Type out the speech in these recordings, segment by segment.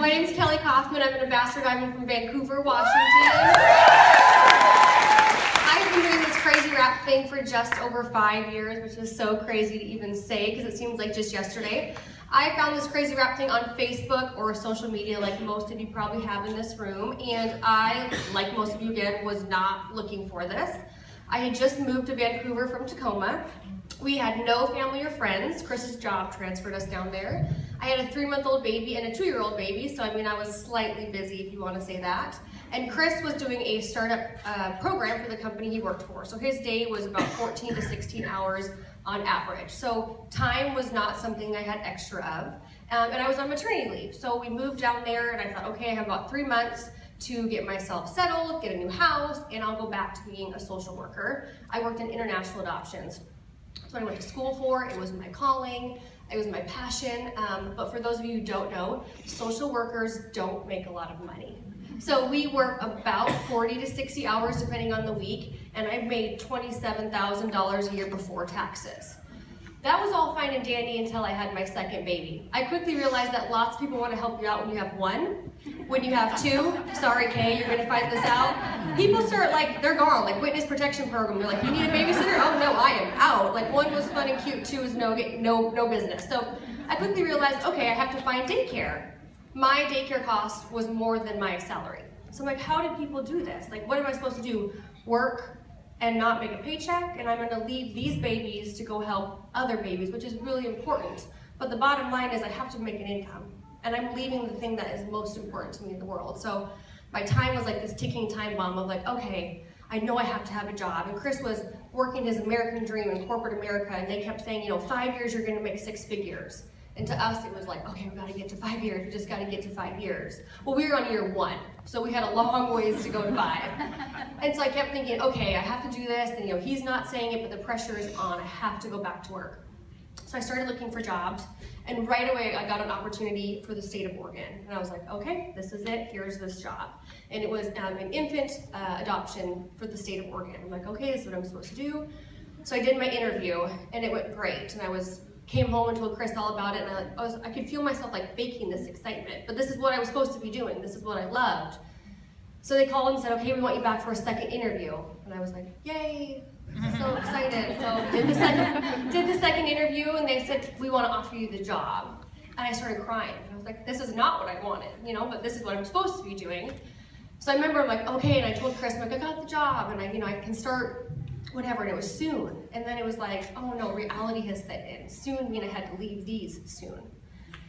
My name's Kellie Kaufman. I'm an ambassador diamond from Vancouver, Washington. I've been doing this crazy rap thing for just over 5 years, which is so crazy to even say because it seems like just yesterday. I found this crazy rap thing on Facebook or social media like most of you probably have in this room, and I, like most of you again, was not looking for this. I had just moved to Vancouver from Tacoma. We had no family or friends. Chris's job transferred us down there. I had a 3-month-old baby and a 2-year-old baby, so I mean I was slightly busy if you want to say that. And Chris was doing a startup program for the company he worked for. So his day was about 14 to 16 hours on average. So time was not something I had extra of. And I was on maternity leave. So we moved down there and I thought, okay, I have about 3 months to get myself settled, get a new house, and I'll go back to being a social worker. I worked in international adoptions. That's what I went to school for. It was my calling. It was my passion. But for those of you who don't know, social workers don't make a lot of money. So we work about 40 to 60 hours depending on the week, and I made $27,000 a year before taxes. That was all fine and dandy until I had my second baby. I quickly realized that lots of people want to help you out when you have one. When you have two, sorry Kay, you're gonna find this out. People start like, they're gone, like witness protection program. They're like, you need a babysitter? Oh no, I am out. Like one was fun and cute, two is no business. So I quickly realized, okay, I have to find daycare. My daycare cost was more than my salary. So I'm like, how did people do this? Like, what am I supposed to do? Work and not make a paycheck? And I'm gonna leave these babies to go help other babies, which is really important. But the bottom line is I have to make an income. And I'm leaving the thing that is most important to me in the world. So my time was like this ticking time bomb of like, okay, I know I have to have a job. And Chris was working his American dream in corporate America, and they kept saying, 5 years you're gonna make 6 figures. And to us, it was like, okay, we gotta get to 5 years. We just gotta get to 5 years. Well, we were on year 1, so we had a long ways to go to 5. And so I kept thinking, okay, I have to do this. And he's not saying it, but the pressure is on. I have to go back to work. So I started looking for jobs, and right away I got an opportunity for the state of Oregon. And I was like, okay, this is it. Here's this job. And it was an infant adoption for the state of Oregon. I'm like, okay, this is what I'm supposed to do. So I did my interview, and it went great. And I came home and told Chris all about it, and I could feel myself like faking this excitement, but this is what I was supposed to be doing. This is what I loved. So they called and said, okay, we want you back for a second interview. And I was like, yay, so excited. So did the second interview, and they said, we want to offer you the job. And I started crying. I was like, this is not what I wanted, but this is what I'm supposed to be doing. So I remember I'm like, okay, and I told Chris, I'm like, I got the job, and I can start whatever, and it was soon. And then it was like, oh no, reality has set in. Soon mean I had to leave these soon.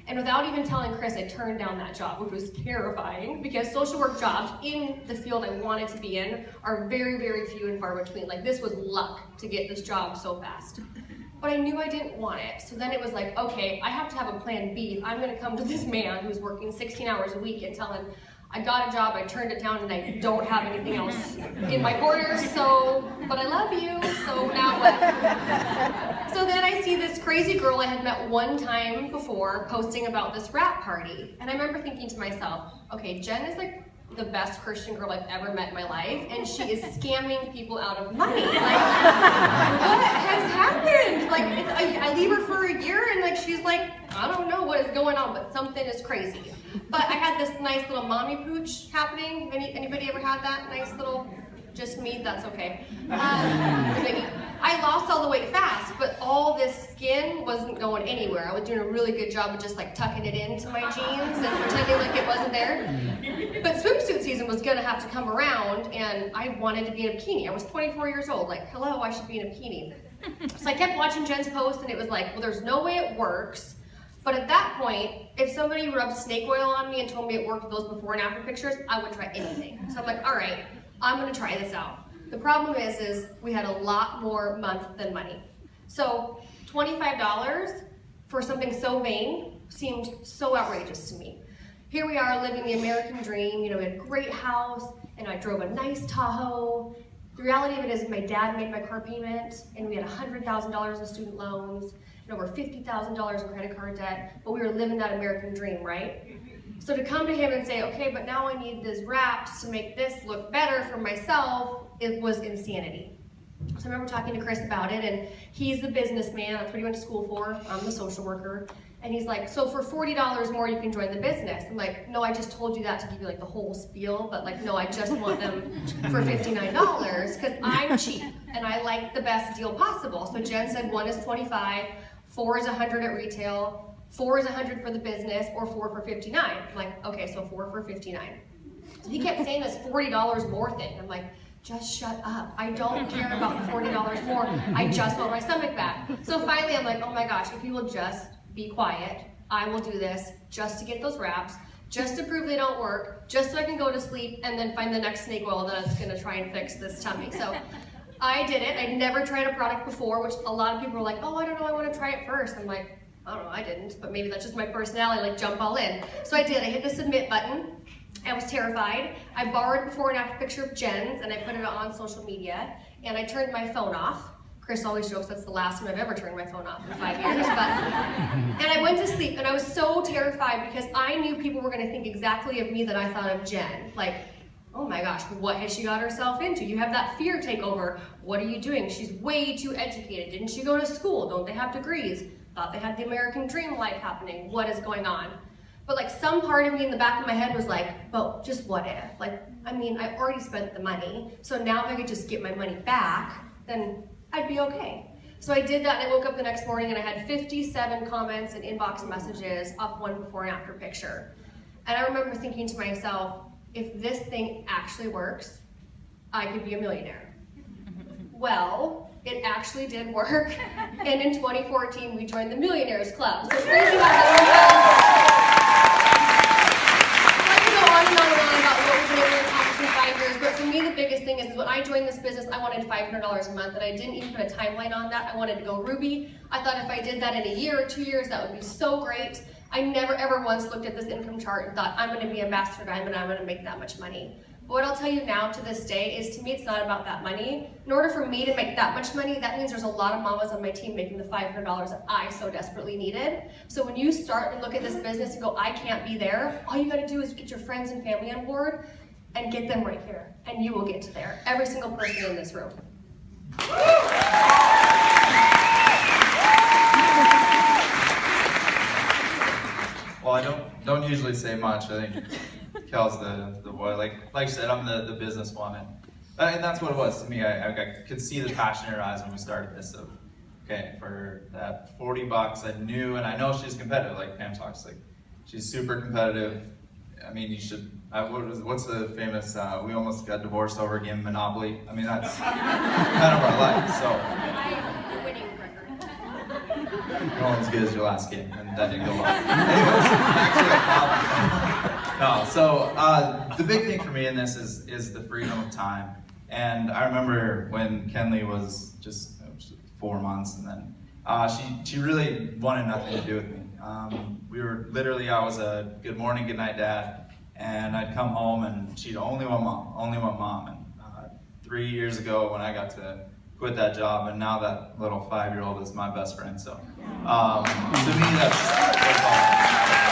And without even telling Chris, I turned down that job, which was terrifying because social work jobs in the field I wanted to be in are very, very few and far between. Like this was luck to get this job so fast. But I knew I didn't want it. So then it was like, okay, I have to have a plan B. I'm gonna come to this man who's working 16 hours a week and tell him, I got a job, I turned it down, and I don't have anything else in my quarters, but I love you, so now what? So then I see this crazy girl I had met one time before posting about this rap party, and I remember thinking to myself, okay, Jen is like the best Christian girl I've ever met in my life, and she is scamming people out of money. Like, what has happened? Like, I leave her for a year, and like she's like, I don't know what is going on, but something is crazy. But I had this nice little mommy pooch happening. Anybody ever had that nice little? Just me, that's okay. I lost all the weight fast, but all this skin wasn't going anywhere. I was doing a really good job of just like tucking it into my jeans and pretending like it wasn't there. But swimsuit season was gonna have to come around, and I wanted to be in a bikini. I was 24 years old, like, hello, I should be in a bikini. So I kept watching Jen's post, and it was like, well, there's no way it works. But at that point, if somebody rubbed snake oil on me and told me it worked with those before and after pictures, I would try anything. So I'm like, all right, I'm gonna try this out. The problem is we had a lot more month than money. So $25 for something so vain seemed so outrageous to me. Here we are living the American dream. We had a great house, and I drove a nice Tahoe. The reality of it is my dad made my car payment, and we had $100,000 in student loans, and over $50,000 in credit card debt, but we were living that American dream, right? So to come to him and say, okay, but now I need these wraps to make this look better for myself, it was insanity. So I remember talking to Chris about it, and he's the businessman, that's what he went to school for, I'm the social worker. And he's like, so for $40 more, you can join the business. I'm like, no, I just told you that to give you like the whole spiel, but like, no, I just want them for $59 because I'm cheap and I like the best deal possible. So Jen said 1 is $25, 4 is $100 at retail, 4 is $100 for the business, or 4 for $59. I'm like, okay, so 4 for $59. So he kept saying this $40 more thing. I'm like, just shut up. I don't care about the $40 more. I just want my stomach back. So finally I'm like, oh my gosh, if you will just be quiet, I will do this just to get those wraps, just to prove they don't work, just so I can go to sleep and then find the next snake oil that's gonna try and fix this tummy. So I did it. I'd never tried a product before, which a lot of people were like, oh, I don't know, I wanna try it first. I'm like, I don't know, I didn't, but maybe that's just my personality, like jump all in. So I did, I hit the submit button. I was terrified. I borrowed before and after picture of Jen's and I put it on social media and I turned my phone off. Chris always jokes that's the last time I've ever turned my phone off in 5 years. And I went to sleep and I was so terrified because I knew people were gonna think exactly of me that I thought of Jen. Like, oh my gosh, what has she got herself into? You have that fear take over. What are you doing? She's way too educated. Didn't she go to school? Don't they have degrees? Thought they had the American dream life happening. What is going on? But like some part of me in the back of my head was like, but just what if? Like, I mean, I already spent the money. So now if I could just get my money back, then I'd be okay. So I did that and I woke up the next morning and I had 57 comments and inbox messages off one before and after picture. And I remember thinking to myself, if this thing actually works, I could be a millionaire. Well, it actually did work. And in 2014, we joined the Millionaires Club. So crazy about that. But for me, the biggest thing is when I joined this business, I wanted $500 a month, and I didn't even put a timeline on that. I wanted to go Ruby. I thought if I did that in a year or 2 years, that would be so great. I never ever once looked at this income chart and thought, I'm gonna be a master diamond, I'm gonna make that much money. But what I'll tell you now to this day is, to me, it's not about that money. In order for me to make that much money, that means there's a lot of mamas on my team making the $500 that I so desperately needed. So when you start and look at this business and go, I can't be there, all you gotta do is get your friends and family on board and get them right here, and you will get to there. Every single person in this room. Well, I don't usually say much. I think Kel's the boy. Like I said, I'm the business one, and that's what it was to me. I could see the passion in her eyes when we started this. Of okay, for that $40, I knew, and I know she's competitive. Like Pam talks, like she's super competitive. I mean, you should. What's the famous? We almost got divorced over a game of Monopoly. I mean, that's kind of our life. So. Winning record. You're only as good as your last game, and that didn't go well. Anyways, back to no. So the big thing for me in this is the freedom of time. And I remember when Kellie was just 4 months, and then she really wanted nothing to do with me. We were literally, I was a good morning, good night dad. And I'd come home and she'd only want mom. And 3 years ago when I got to quit that job, and now that little 5-year-old is my best friend. So to me, that's all.